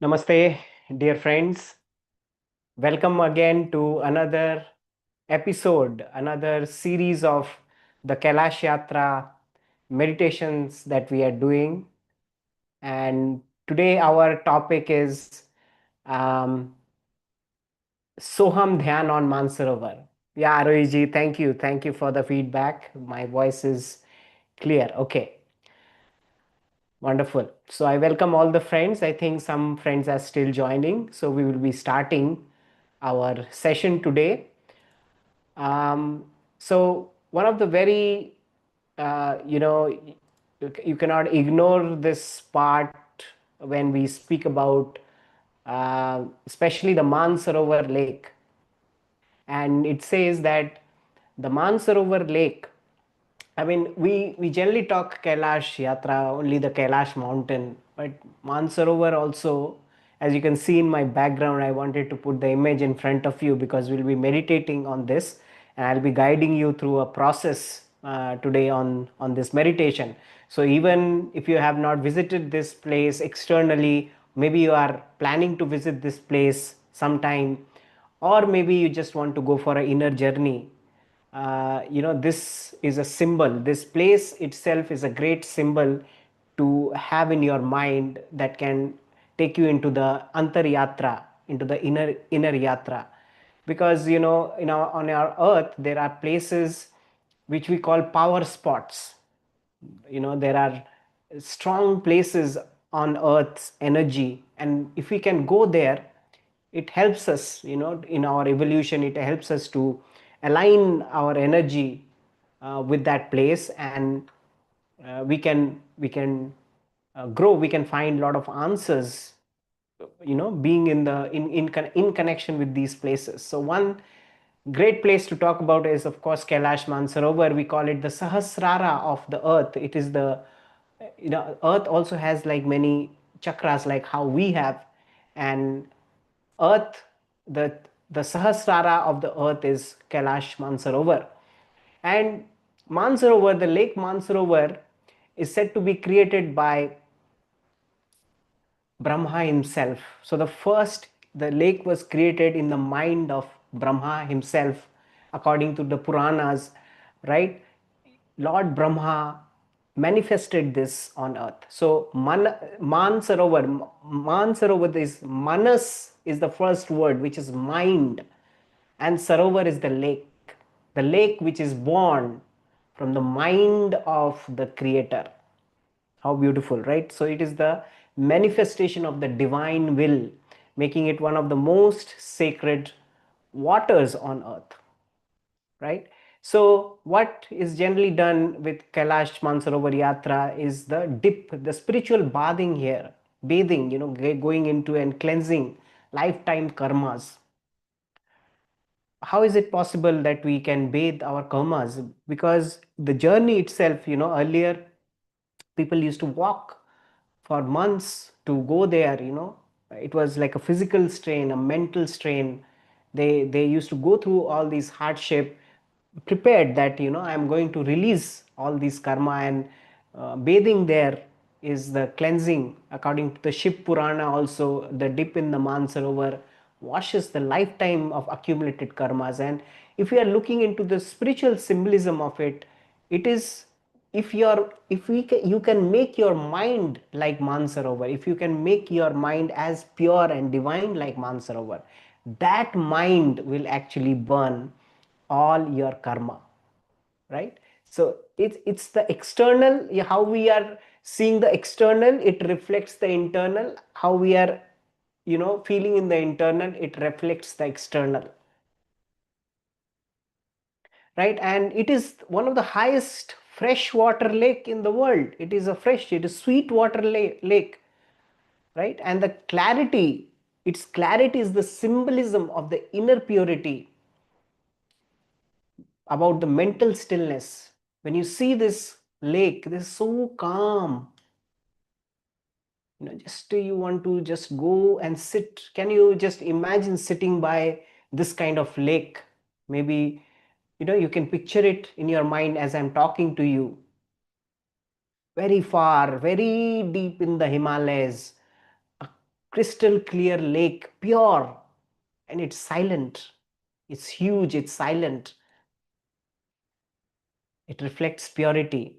Namaste, dear friends. Welcome again to another episode, another series of the Kailash Yatra meditations that we are doing. And today, our topic is um, Soham Dhyan on Mansarovar. Yeah, Arohiji, thank you. Thank you for the feedback. My voice is clear. Okay, wonderful. So, I welcome all the friends. I think some friends are still joining. So, we will be starting our session today. So one of the very, you cannot ignore this part when we speak about, especially the Mansarovar Lake. And it says that the Mansarovar Lake, I mean, we generally talk Kailash Yatra, only the Kailash mountain, but Mansarovar also, as you can see in my background, I wanted to put the image in front of you because we'll be meditating on this, and I'll be guiding you through a process today on this meditation. So even if you have not visited this place externally, maybe you are planning to visit this place sometime, or maybe you just want to go for an inner journey. This is a symbol. This place itself is a great symbol to have in your mind that can take you into the antar yatra, into the inner yatra. Because on our earth there are places which we call power spots. There are strong places on earth's energy, and if we can go there, it helps us, in our evolution. It helps us to align our energy with that place, and we can grow. We can find a lot of answers, being in connection with these places. So one great place to talk about is, of course, Kailash Mansarovar. We call it the Sahasrara of the earth. It is the, earth also has like many chakras like how we have. And earth, the the Sahasrara of the earth is Kailash Mansarovar. And Mansarovar, the Lake Mansarovar, is said to be created by Brahma himself. So the lake was created in the mind of Brahma himself, according to the Puranas, right? Lord Brahma manifested this on earth. So Mansarovar is Manas is the first word, which is mind, and Sarovar is the lake which is born from the mind of the Creator. How beautiful, right? So it is the manifestation of the divine will, making it one of the most sacred waters on earth, right? So what is generally done with Kailash Mansarovar Yatra is the dip, the spiritual bathing here, bathing, going into and cleansing lifetime karmas. How is it possible that we can bathe our karmas? Because the journey itself, earlier people used to walk for months to go there. It was like a physical strain, a mental strain. They used to go through all these hardship, prepared that, I'm going to release all these karma. And bathing there is the cleansing. According to the Shiv Purana also, the dip in the Mansarovar washes the lifetime of accumulated karmas. And if we are looking into the spiritual symbolism of it, it is, you can make your mind like Mansarovar, if you can make your mind as pure and divine like Mansarovar, that mind will actually burn all your karma, right? So it's the external, yeah, how we are seeing the external, it reflects the internal. How we are, feeling in the internal, it reflects the external, right? And it is one of the highest freshwater lake in the world. It is sweet water lake, right? And the clarity, its clarity is the symbolism of the inner purity, about the mental stillness. When you see this lake, this is so calm. Just you want to just go and sit. Can you just imagine sitting by this kind of lake? Maybe, you can picture it in your mind as I'm talking to you. Very far, very deep in the Himalayas, a crystal clear lake, pure, and it's silent. It's huge, it's silent. It reflects purity.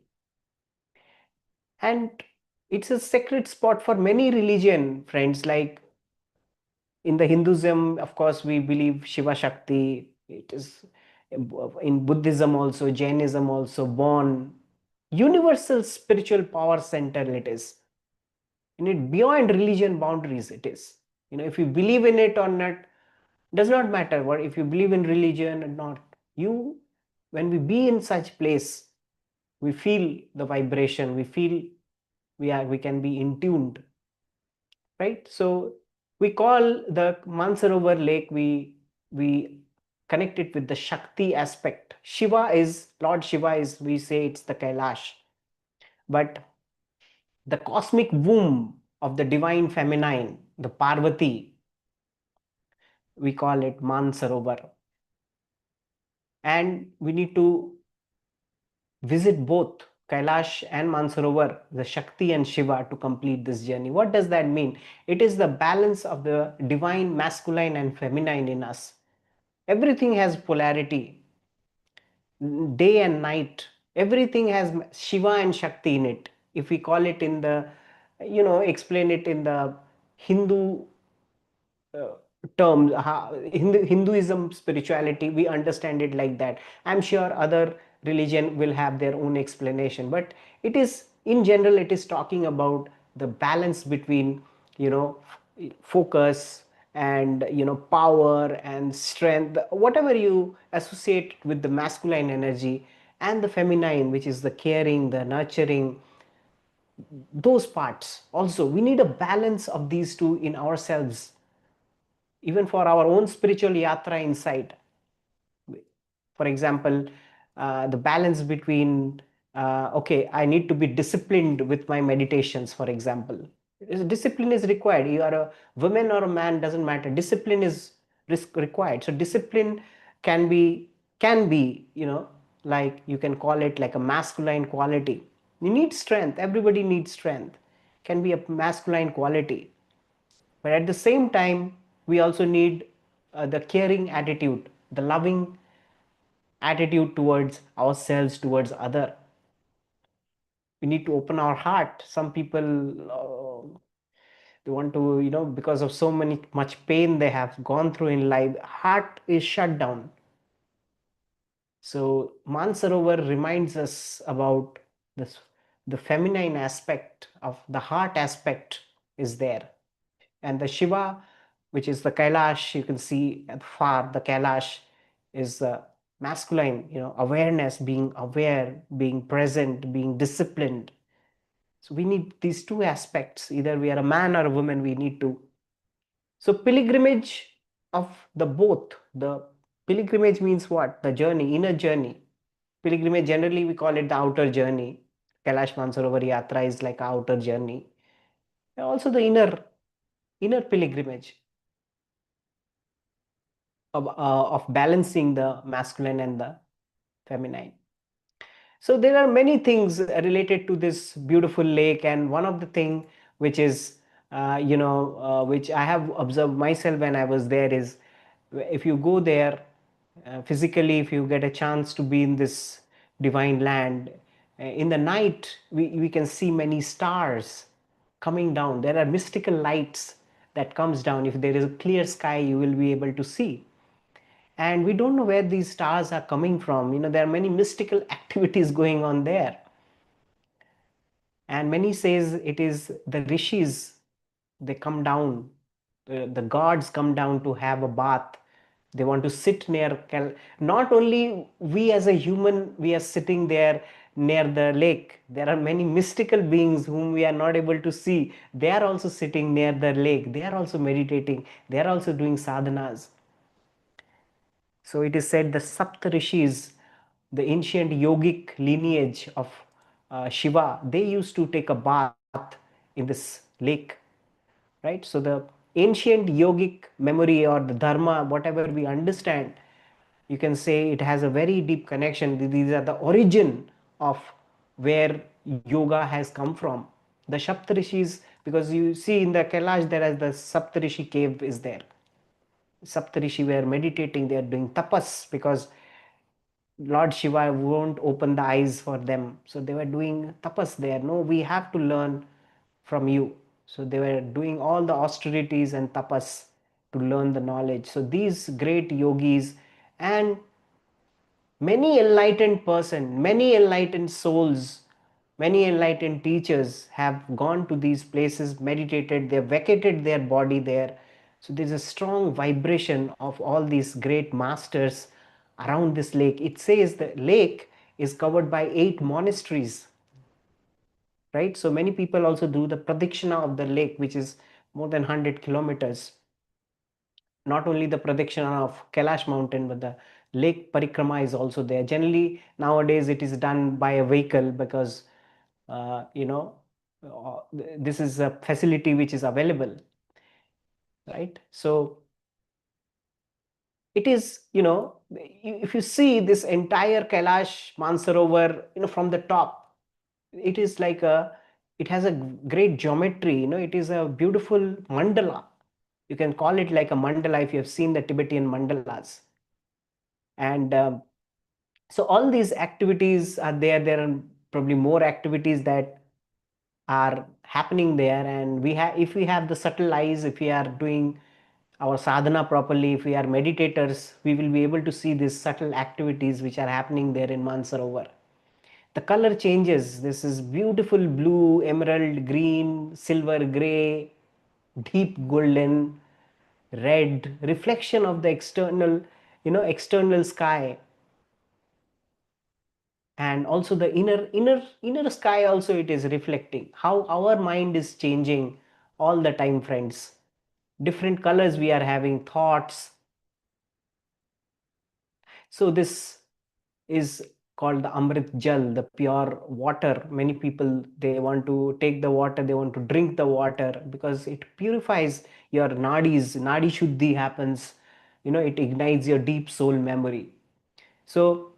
And it's a sacred spot for many religion, friends. Like in the Hinduism, of course, we believe Shiva Shakti. It is in Buddhism also, Jainism also, born universal spiritual power center. It is in it beyond religion boundaries. It is, if you believe in it or not, does not matter. What if you believe in religion or not? You, when we be in such place, we feel the vibration. We feel we can be in tuned, right? So we call the Mansarovar lake, we connect it with the Shakti aspect. Shiva is, Lord Shiva is, we say it's the Kailash, but the cosmic womb of the divine feminine, the Parvati, we call it Mansarovar. And we need to visit both Kailash and Mansarovar, the Shakti and Shiva, to complete this journey. What does that mean? It is the balance of the divine masculine and feminine in us. Everything has polarity, day and night. Everything has Shiva and Shakti in it. If we call it in the, explain it in the Hindu uh, terms, Hinduism spirituality, we understand it like that. I'm sure other religion will have their own explanation, but it is, in general, it is talking about the balance between, focus and, power and strength, whatever you associate with the masculine energy, and the feminine, which is the caring, the nurturing, those parts. Also, we need a balance of these two in ourselves, even for our own spiritual yatra inside. For example, the balance between, okay, I need to be disciplined with my meditations, for example. Discipline is required. You are a woman or a man, doesn't matter. Discipline is required. So discipline can be, like you can call it like a masculine quality. You need strength. Everybody needs strength. Can be a masculine quality. But at the same time, we also need the caring attitude, the loving attitude towards ourselves, towards other. We need to open our heart. Some people, they want to, because of so much pain they have gone through in life, heart is shut down. So Mansarovar reminds us about this, the feminine aspect of the heart aspect is there. And the Shiva, which is the Kailash, you can see at far, the Kailash is the masculine, awareness, being aware, being present, being disciplined. So we need these two aspects. Either we are a man or a woman, we need to. So pilgrimage of the both. The pilgrimage means what? The journey, inner journey. Pilgrimage, generally we call it the outer journey. Kailash Mansarovar Yatra is like outer journey. Also the inner pilgrimage of balancing the masculine and the feminine. So there are many things related to this beautiful lake, and one of the thing which is, which I have observed myself when I was there is, if you go there physically, if you get a chance to be in this divine land, in the night we can see many stars coming down. There are mystical lights that comes down. If there is a clear sky, you will be able to see, and we don't know where these stars are coming from. There are many mystical activities going on there, and many says it is the rishis. They come down, the gods come down to have a bath. They want to sit near not only we as a human, we are sitting there near the lake. There are many mystical beings whom we are not able to see. They are also sitting near the lake. They are also meditating. They are also doing sadhanas. So it is said the Sapt Rishis, the ancient yogic lineage of Shiva, they used to take a bath in this lake, right? So the ancient yogic memory or the dharma, whatever we understand, you can say it has a very deep connection. These are the origin of where yoga has come from. The Saptarishis, because you see in the Kailash there is the Saptarishi cave is there. Saptarishi were meditating, they are doing tapas because Lord Shiva won't open the eyes for them. So they were doing tapas there. No, we have to learn from you. So they were doing all the austerities and tapas to learn the knowledge. So these great yogis and many enlightened person, many enlightened souls, many enlightened teachers have gone to these places, meditated, they have vacated their body there. So there's a strong vibration of all these great masters around this lake. It says the lake is covered by 8 monasteries, right? So many people also do the pradikshina of the lake, which is more than 100 kilometers. Not only the pradakshina of Kailash mountain, but the lake parikrama is also there. Generally, nowadays it is done by a vehicle because you know this is a facility which is available, right? So it is, if you see this entire Kailash Mansarovar, from the top, it is like it has a great geometry. It is a beautiful mandala. You can call it like a mandala if you have seen the Tibetan mandalas. And so all these activities are there. There are probably more activities that are happening there, and if we have the subtle eyes, if we are doing our sadhana properly, if we are meditators, we will be able to see these subtle activities which are happening there in Mansarovar. The color changes. This is beautiful blue, emerald green, silver gray, deep golden, red, reflection of the external sky, and also the inner sky also, it is reflecting how our mind is changing all the time, friends. Different colors we are having, thoughts. So this is called the Amrit Jal, the pure water. Many people, they want to take the water, they want to drink the water because it purifies your nadis. Nadi Shuddhi happens, it ignites your deep soul memory. So,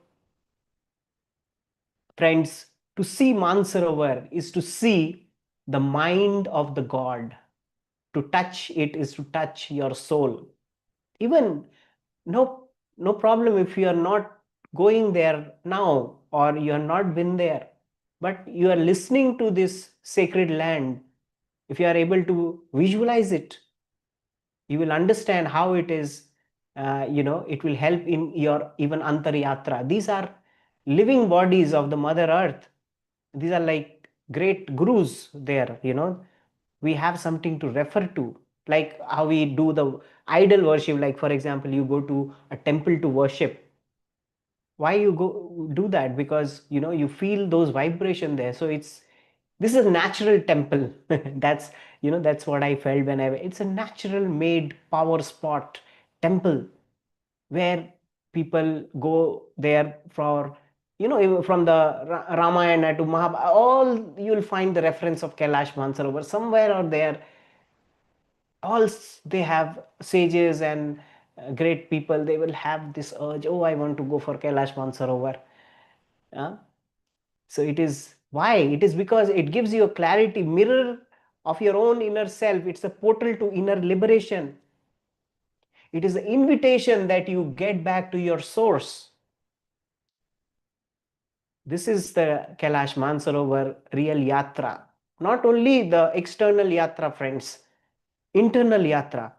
friends, to see Mansarovar is to see the mind of the God. To touch it is to touch your soul. Even no problem if you are not going there now or you have not been there, but you are listening to this sacred land. If you are able to visualize it, you will understand how it is. It will help in your even antaryatra. These are living bodies of the Mother Earth. These are like great gurus there. We have something to refer to, like how we do the idol worship. Like, for example, you go to a temple to worship. Why you go do that? Because you feel those vibration there. So this is a natural temple. That's what I felt when it's a natural made power spot temple where people go there for, from the Ramayana to Mahabharata, all you'll find the reference of Kailash Mansarovar somewhere or there. All they have sages and great people, they will have this urge, oh, I want to go for Kailash Mansarovar. uh, so it is why it is because it gives you a clarity, mirror of your own inner self. It's a portal to inner liberation. It is an invitation that you get back to your source. This is the Kailash Mansarovar real yatra. Not only the external yatra, friends, internal yatra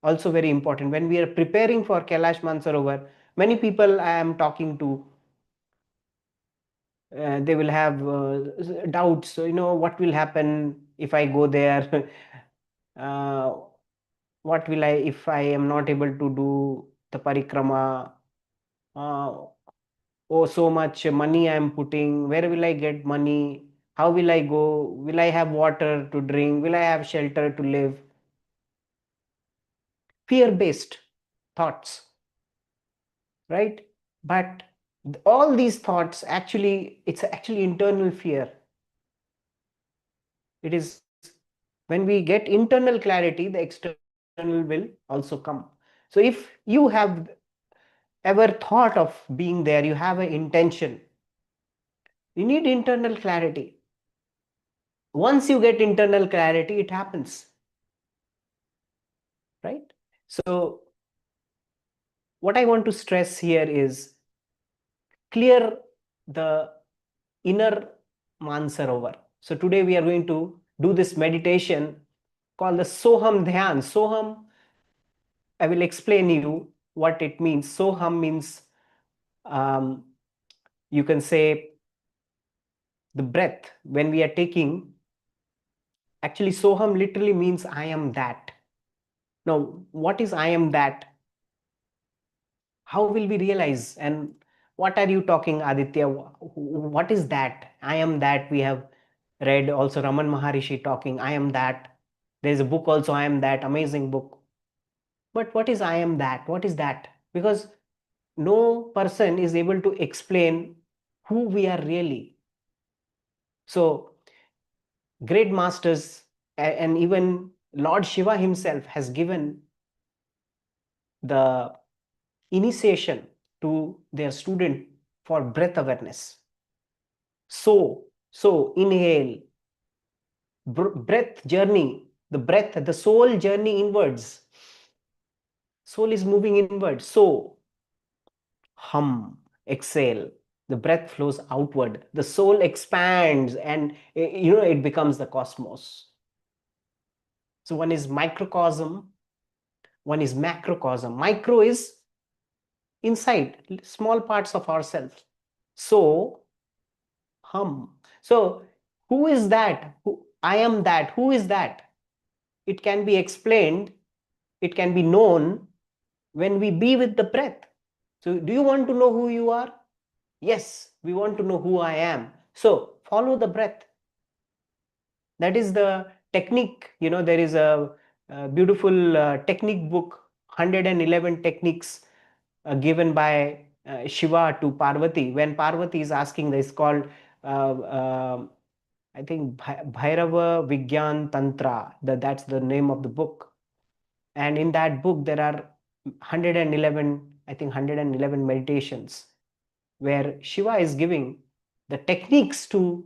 also very important. When we are preparing for Kailash Mansarovar, many people I am talking to, they will have doubts. So, what will happen if I go there? uh, what will I if I am not able to do the parikrama? Uh, oh, so much money I am putting. Where will I get money? How will I go? Will I have water to drink? Will I have shelter to live? Fear-based thoughts, right? But all these thoughts, actually, it's actually internal fear. It is when we get internal clarity, the external will also come. So if you have ever thought of being there, you have an intention, you need internal clarity. Once you get internal clarity, it happens, right? So what I want to stress here is clear the inner Mansarovar. So today we are going to do this meditation called the Soham Dhyan. Soham, I will explain you what it means. Soham means, um, you can say, the breath. When we are taking, actually, Soham literally means I am that. Now, what is I am that? How will we realize? And what are you talking, Aditya? What is that? I am that. We have read also Raman Maharishi talking, I am that. There's a book also, I am that, amazing book. But what is I am that? What is that? Because no person is able to explain who we are really. So, great masters and even Lord Shiva himself has given the initiation to their student for breath awareness. So inhale, breath journey, the breath, the soul journey inwards. Soul is moving inward. So hum, exhale. The breath flows outward. The soul expands and it becomes the cosmos. So one is microcosm, one is macrocosm. Micro is inside, small parts of ourselves. So hum. So who is that? Who I am that? Who is that? It can be explained, it can be known when we be with the breath. So do you want to know who you are? Yes, we want to know who I am. So follow the breath. That is the technique. There is a beautiful technique book, 111 techniques given by Shiva to Parvati. When Parvati is asking this, called I think Bhairava Vigyan Tantra. That's the name of the book. And in that book, there are 111, I think 111 meditations where Shiva is giving the techniques to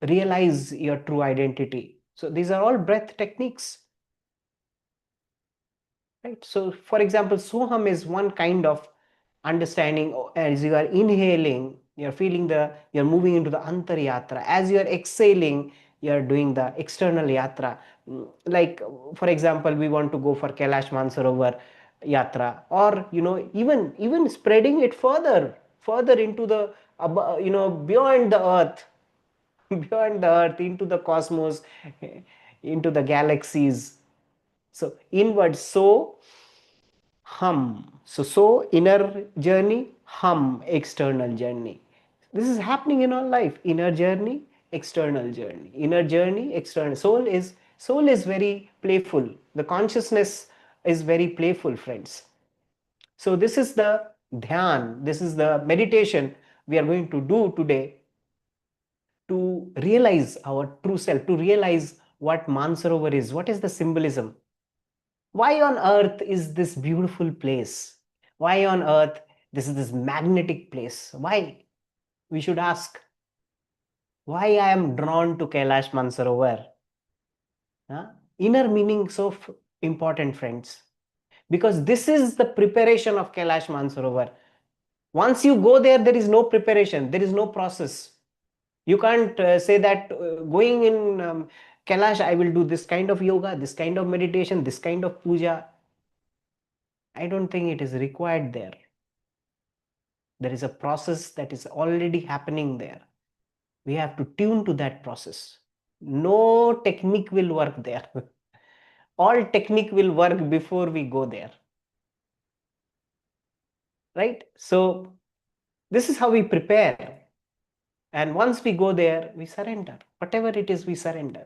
realize your true identity. So these are all breath techniques, right? So for example, Soham is one kind of understanding. As you are inhaling, you're moving into the antar yatra. As you are exhaling, you're doing the external yatra. Like for example, we want to go for Kailash Mansarovar yatra, or even spreading it further into the beyond the earth, beyond the earth, into the cosmos, into the galaxies. So inward, so hum. So inner journey, hum, external journey. This is happening in our life. Inner journey, external journey. Inner journey, external. Soul is very playful. The consciousness is very playful, friends. So this is the dhyan. This is the meditation we are going to do today to realize our true self, to realize what Mansarovar is, what is the symbolism. Why on earth is this beautiful place? Why on earth this is this magnetic place? Why? We should ask. Why I am drawn to Kailash Mansarovar? Huh? Inner meaning so important, friends. Because this is the preparation of Kailash Mansarovar. Once you go there, there is no preparation, there is no process. You can't say that going in Kailash, I will do this kind of yoga, this kind of meditation, this kind of puja. I don't think it is required there. There is a process that is already happening there. We have to tune to that process. No technique will work there. All technique will work before we go there. Right? So, this is how we prepare. And once we go there, we surrender. Whatever it is, we surrender.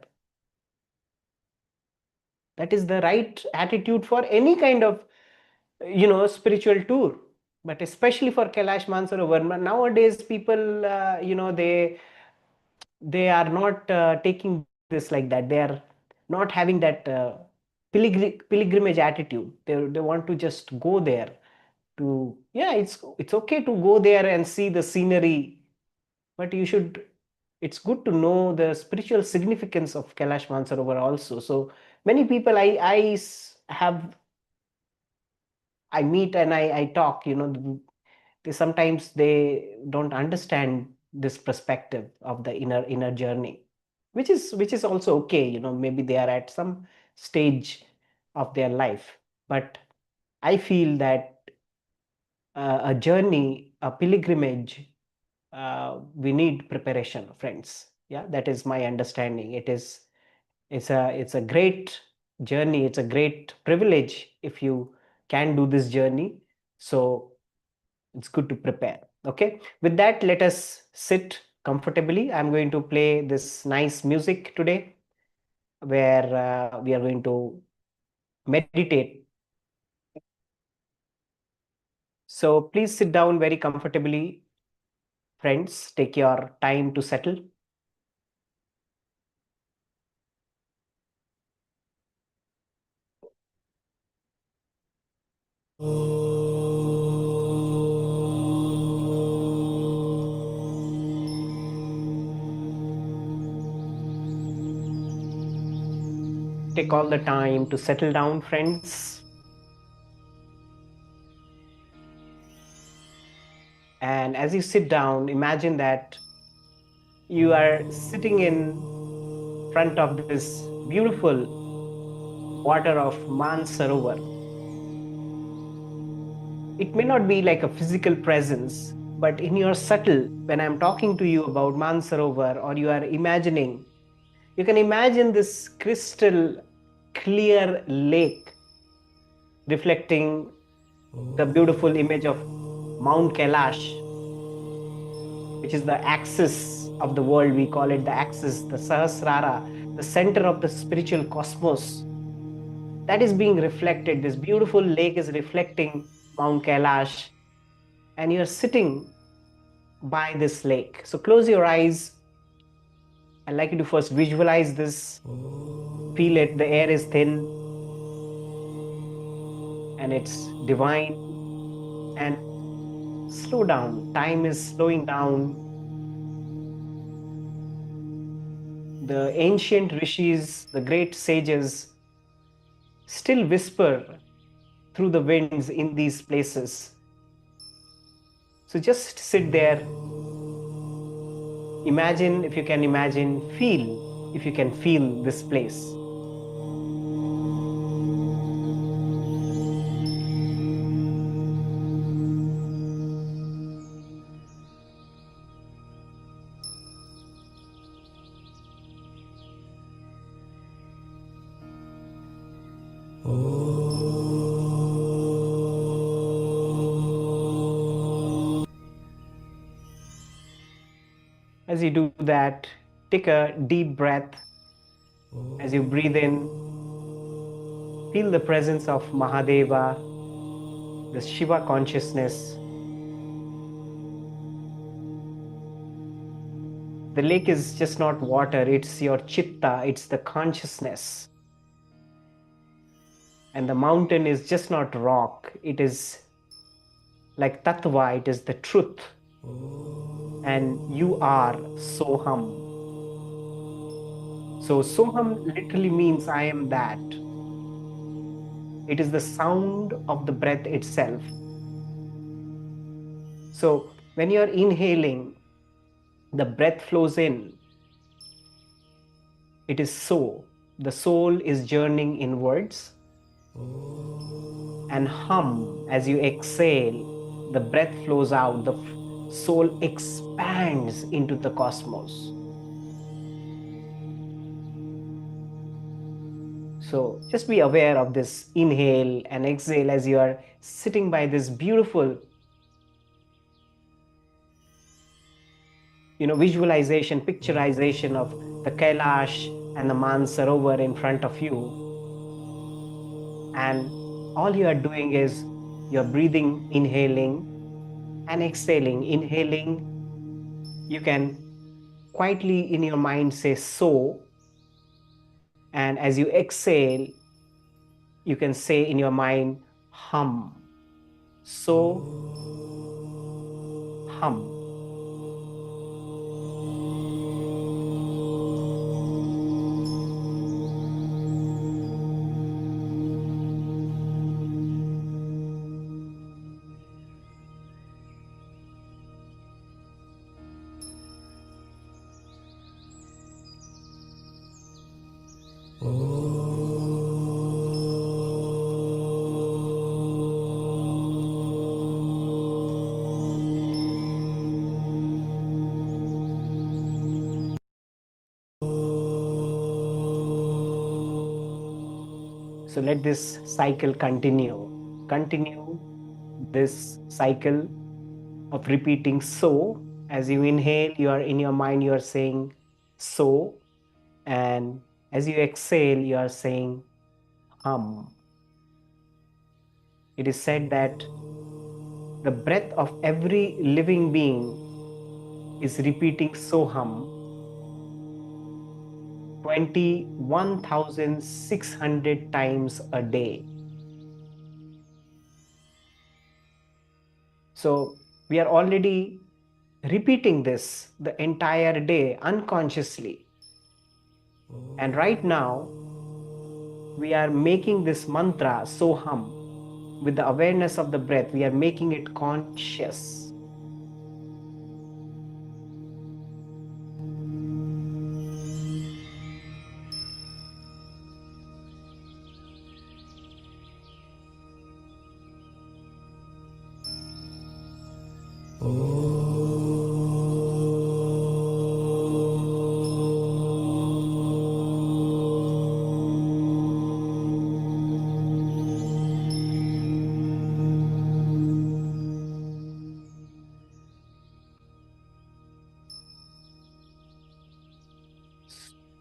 That is the right attitude for any kind of spiritual tour, but especially for Kailash Mansarovar. Nowadays people they are not taking this like that. They are not having that pilgrimage attitude. They want to just go there to, yeah, it's okay to go there and see the scenery, but you should It's good to know the spiritual significance of Kailash Mansarovar also. So many people have I meet and I talk, they sometimes they don't understand this perspective of the inner journey, which is also okay. Maybe they are at some stage of their life, but I feel that a journey, a pilgrimage, we need preparation, friends. Yeah, that is my understanding. It's a great journey. It's a great privilege if you can do this journey. So it's good to prepare. Okay, with that, let us sit comfortably. I'm going to play this nice music today, where we are going to meditate. So please sit down very comfortably, friends. Take your time to settle. Take all the time to settle down, friends. And as you sit down, imagine that you are sitting in front of this beautiful water of Mansarovar. It may not be like a physical presence, but in your subtle, when I'm talking to you about Mansarovar, or you are imagining, you can imagine this crystal clear lake reflecting the beautiful image of Mount Kailash, which is the axis of the world. We call it the axis, the Sahasrara, the center of the spiritual cosmos. That is being reflected. This beautiful lake is reflecting Mount Kailash, and you're sitting by this lake. So close your eyes. I'd like you to first visualize this, feel it. The air is thin and it's divine. And slow down. Time is slowing down. The ancient rishis, the great sages, still whisper through the winds in these places. So just sit there. Imagine, if you can imagine, feel, if you can feel this place. As you do that, take a deep breath. As you breathe in, feel the presence of Mahadeva, the Shiva consciousness. The lake is just not water, it's your chitta, it's the consciousness. And the mountain is just not rock, it is like tattva, it is the truth. And you are Soham. So Soham literally means I am that. It is the sound of the breath itself. So when you're inhaling, the breath flows in. It is so. The soul is journeying inwards. And hum, as you exhale, the breath flows out. The soul expands into the cosmos. So just be aware of this inhale and exhale as you are sitting by this beautiful, visualization, picturization of the Kailash and the Mansarovar in front of you. And all you are doing is you're breathing, inhaling and exhaling. Inhaling, you can quietly in your mind say so. And as you exhale, you can say in your mind, hum. So, hum. So let this cycle continue. Continue this cycle of repeating so. As you inhale, you are in your mind, you are saying so. And as you exhale, you are saying hum. It is said that the breath of every living being is repeating Soham 21,600 times a day. So we are already repeating this the entire day unconsciously. And right now, we are making this mantra Soham with the awareness of the breath. We are making it conscious.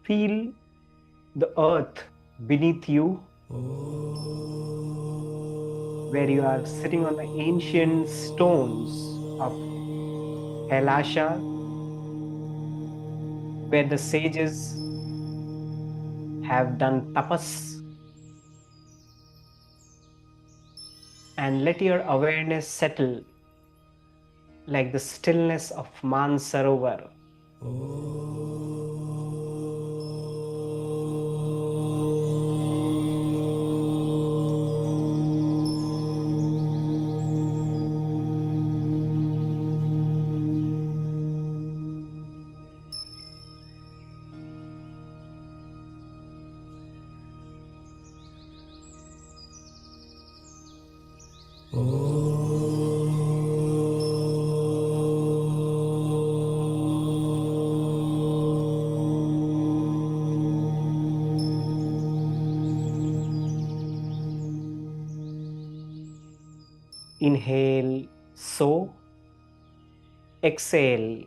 Feel the earth beneath you, where you are sitting on the ancient stones of Kailasha, where the sages have done tapas. And let your awareness settle like the stillness of Mansarovar. Inhale, so. Exhale,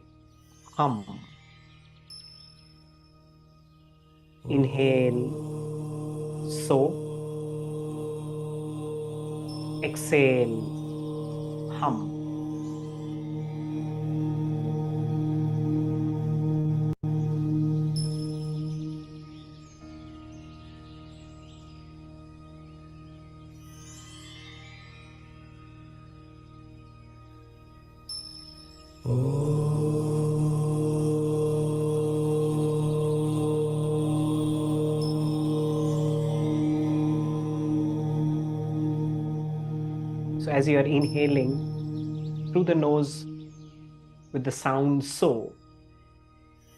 hum. Inhale, so. Exhale, hum. So as you are inhaling through the nose with the sound so,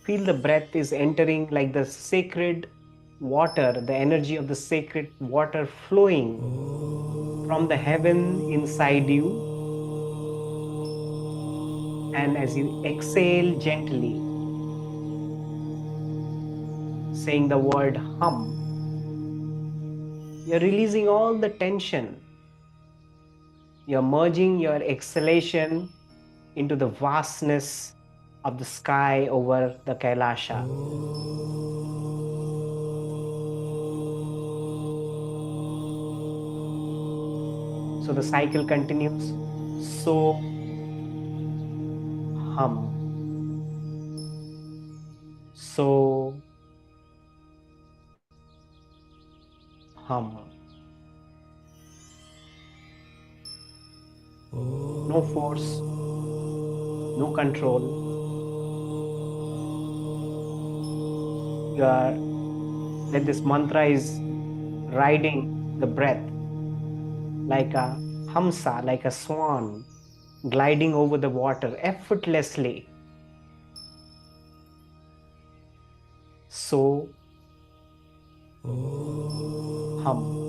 feel the breath is entering like the sacred water, the energy of the sacred water flowing from the heaven inside you. And as you exhale gently, saying the word hum, you're releasing all the tension. You're merging your exhalation into the vastness of the sky over the Kailasha. So the cycle continues. So hum. So hum. No force, no control. Let this mantra is riding the breath like a hamsa, like a swan, gliding over the water effortlessly. So Hum.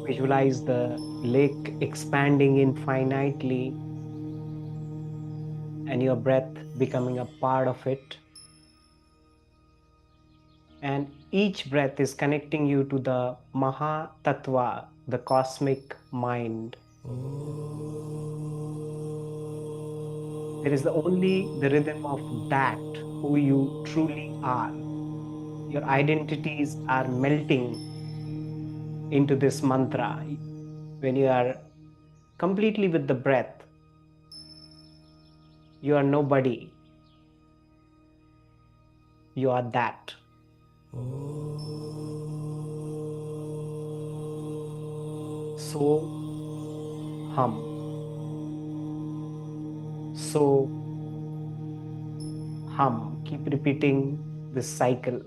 Visualize the lake expanding infinitely and your breath becoming a part of it. And each breath is connecting you to the Maha Tattva, the cosmic mind. There is only the rhythm of that, who you truly are. Your identities are melting into this mantra. When you are completely with the breath, you are nobody. You are that. So hum. So hum. Keep repeating this cycle.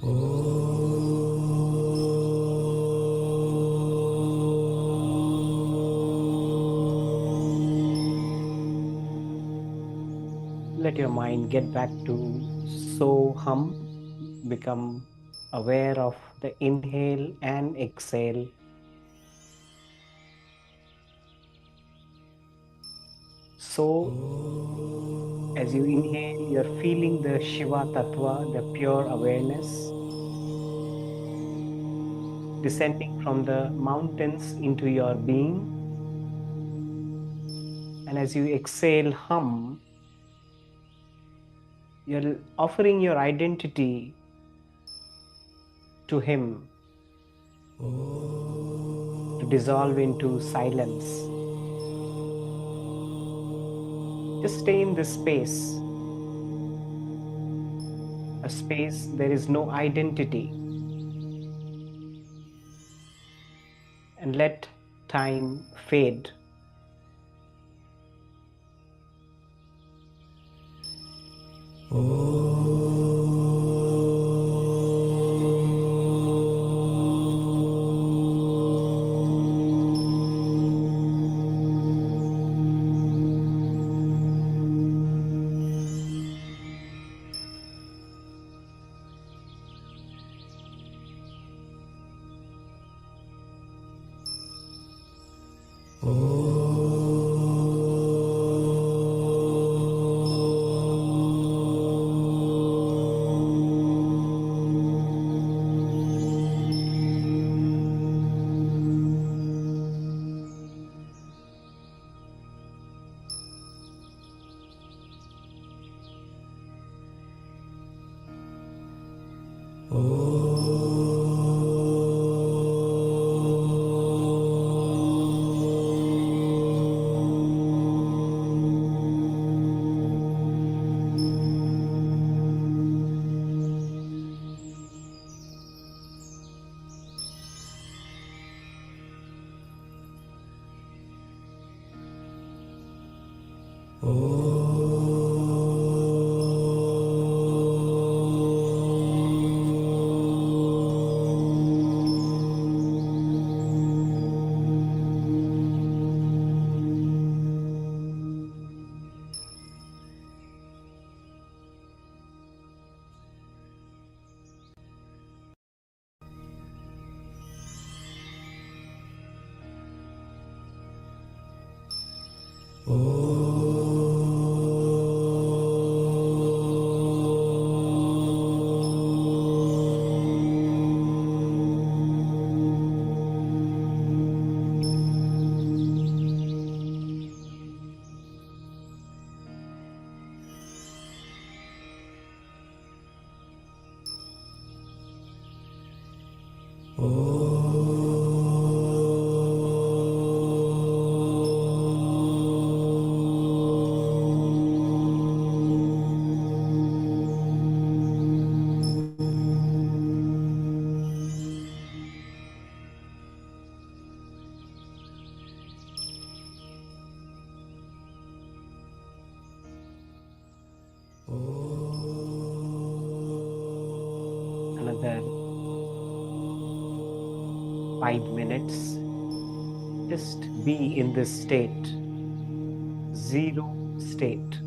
Let your mind get back to Soham. Become aware of the inhale and exhale. So, as you inhale, you're feeling the Shiva Tattva, the pure awareness, descending from the mountains into your being. And as you exhale, hum, you're offering your identity to Him to dissolve into silence. Just stay in this space, a space there is no identity, and let time fade. Another 5 minutes. Just be in this state, zero state.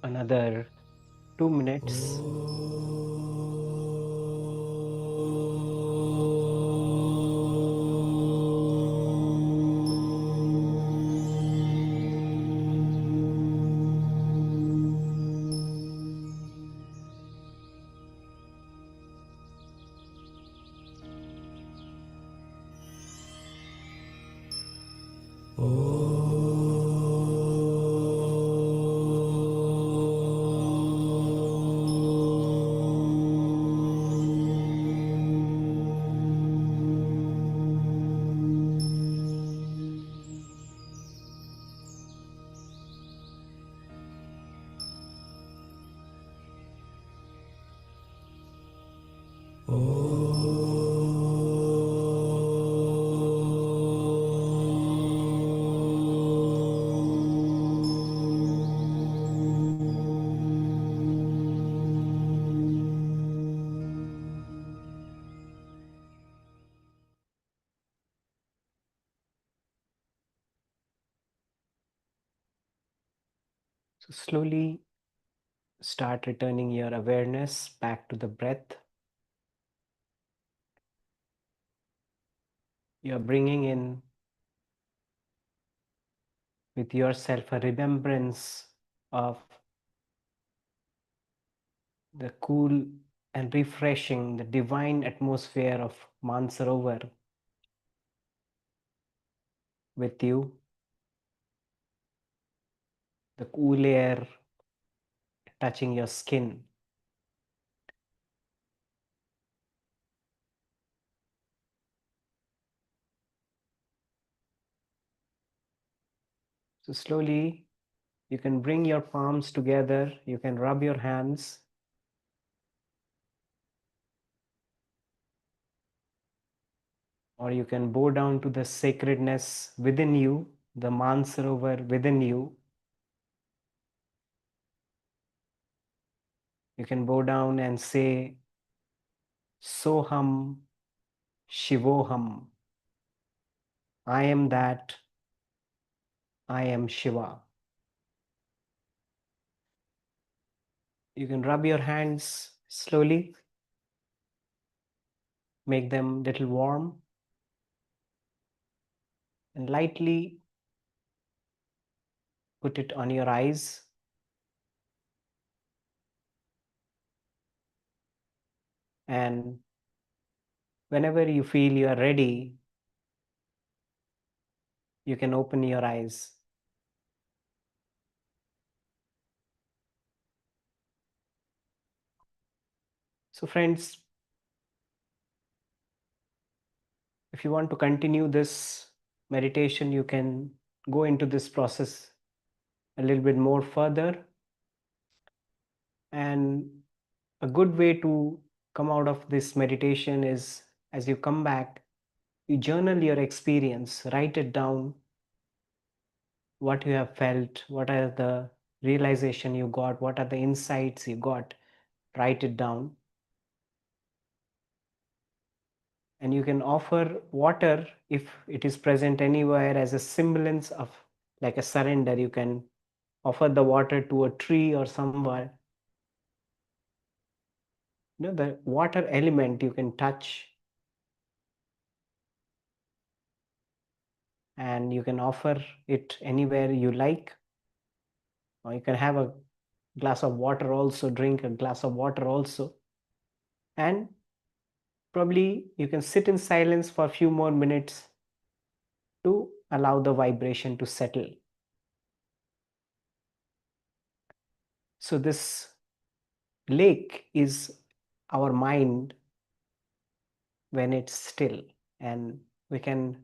Another 2 minutes. So slowly start returning your awareness back to the breath. You're bringing in with yourself a remembrance of the cool and refreshing, the divine atmosphere of Mansarovar with you, the cool air touching your skin. So slowly you can bring your palms together, you can rub your hands, or you can bow down to the sacredness within you, the Mansarovar within you. You can bow down and say, Soham Shivoham. I am that, I am Shiva. You can rub your hands slowly, make them little warm, and lightly put it on your eyes. And whenever you feel you are ready, you can open your eyes. So friends, if you want to continue this meditation, you can go into this process a little bit more further. And a good way to come out of this meditation is, as you come back, you journal your experience, write it down, what you have felt, what are the realization you got, what are the insights you got, write it down. And you can offer water if it is present anywhere as a semblance of like a surrender. You can offer the water to a tree or somewhere. The water element you can touch, and you can offer it anywhere you like. Or you can have a glass of water also, drink a glass of water also. And probably you can sit in silence for a few more minutes to allow the vibration to settle. So this lake is our mind when it's still, and we can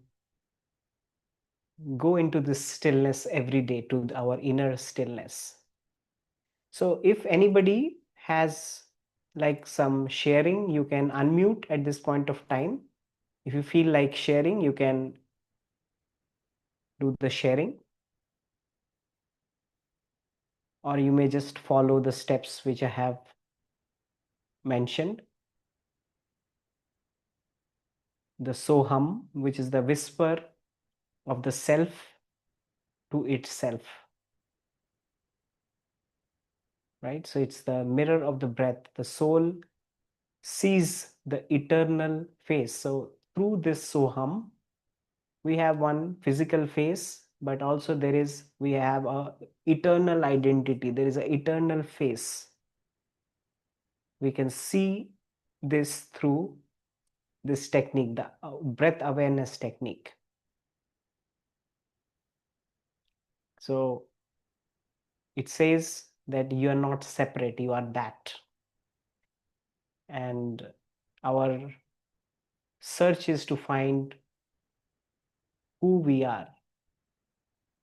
go into this stillness every day, to our inner stillness. So if anybody has like some sharing, you can unmute at this point of time. If you feel like sharing, you can do the sharing, or you may just follow the steps which I have mentioned. The Soham, which is the whisper of the self to itself, right? So it's the mirror of the breath. The soul sees the eternal face. So through this Soham, we have one physical face, but also we have a eternal identity. There is an eternal face. We can see this through this technique, the breath awareness technique. So it says that you are not separate, you are that. And our search is to find who we are.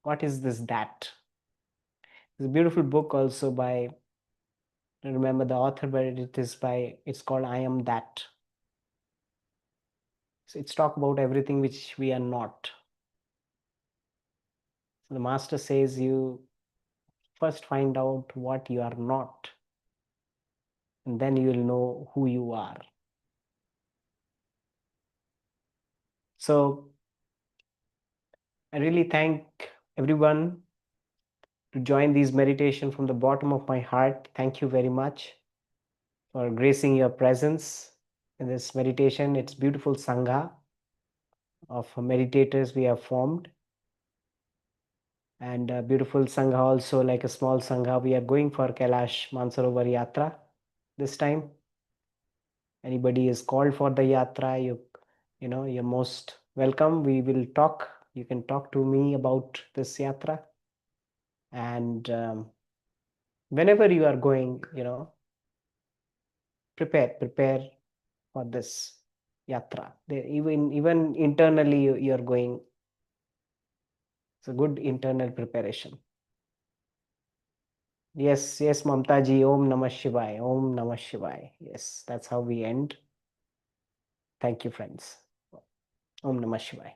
What is this that? There's a beautiful book also by, I don't remember the author, but it's called I Am That. So it's talk about everything which we are not. So the master says you first find out what you are not, and then you will know who you are. So I really thank everyone to join these meditation from the bottom of my heart. Thank you very much for gracing your presence in this meditation. It's beautiful Sangha of meditators we have formed, and a beautiful Sangha also, like a small Sangha. We are going for Kailash Mansarovar Yatra this time. Anybody is called for the Yatra, you're most welcome. We will talk. You can talk to me about this Yatra. And whenever you are going, prepare for this Yatra. Even internally, you're going. It's a good internal preparation. Yes, Mamta ji, Om Namah Shivaya, Om Namah Shivaya. Yes, that's how we end. Thank you, friends. Om Namah Shivaya.